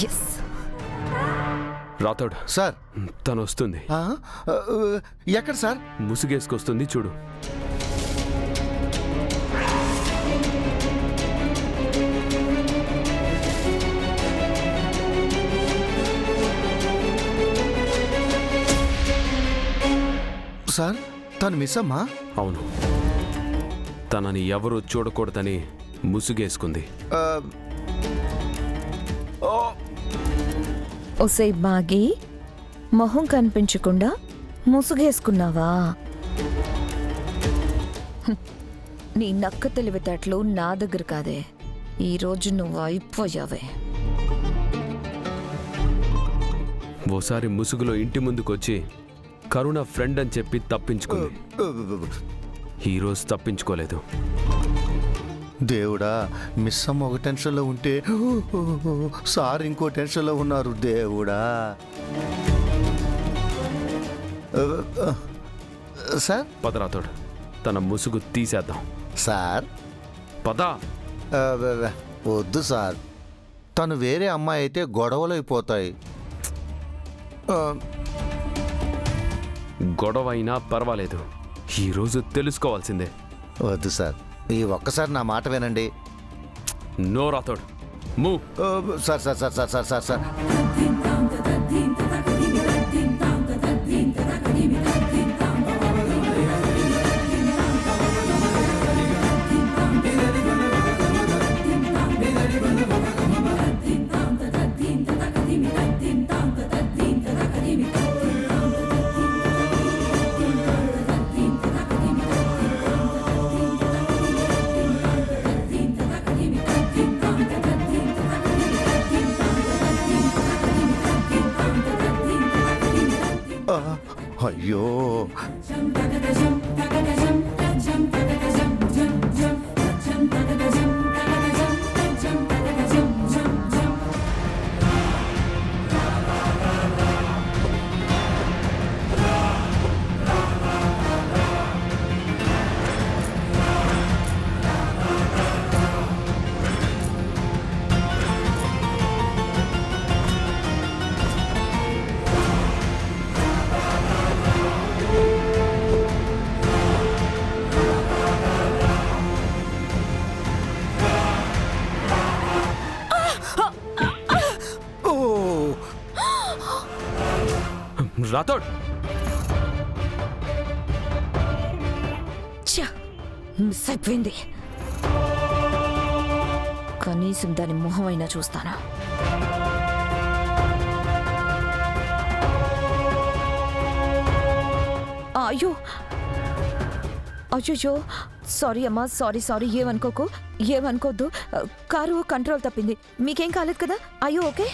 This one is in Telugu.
ఎస్. రాథోడ్ సార్. తను వస్తుంది. ఎక్కడ సార్? ముసుగేసుకొస్తుంది చూడు. సార్ తను మిస్ అమ్మా? అవును, తనని ఎవరూ చూడకూడదని ముసుగేసుకుంది. ఒసే బాగి, మొహం కనిపించకుండా ముసుగేసుకున్నావా? నీ నక్క తెలివితేటలు నా దగ్గర కాదే. ఈరోజు నువ్వు అయిపోయావే. ఓసారి ముసుగులో ఇంటి ముందుకొచ్చి కరుణ ఫ్రెండ్ అని చెప్పి తప్పించుకుంది. ఈరోజు తప్పించుకోలేదు. దేవుడా, మిస్ అమ్మ ఒక టెన్షన్లో ఉంటే సార్ ఇంకో టెన్షన్లో ఉన్నారు. దేవుడా. సార్ పదరాతోడు, తన ముసుగు తీసేద్దాం. సార్ పద. వద్దు సార్, తను వేరే అమ్మాయి అయితే గొడవలు అయిపోతాయి. గొడవ అయినా పర్వాలేదు, ఈరోజు తెలుసుకోవాల్సిందే. వద్దు సార్, ఈ ఒక్కసారి నా మాట వినండి. No Rathod, move. Sir sir sir sir sir sir sir అయ్యో. రాథోడ్, మిస్ అయిపోయింది. కనీసం దాని మొహం అయినా చూస్తానా? అయ్యో అయ్యో, సారీ అమ్మా, సారీ సారీ. ఏమనుకోకు, ఏమనుకోద్దు. కారు కంట్రోల్ తప్పింది. మీకేం కాలేదు కదా? అయ్యో ఓకే.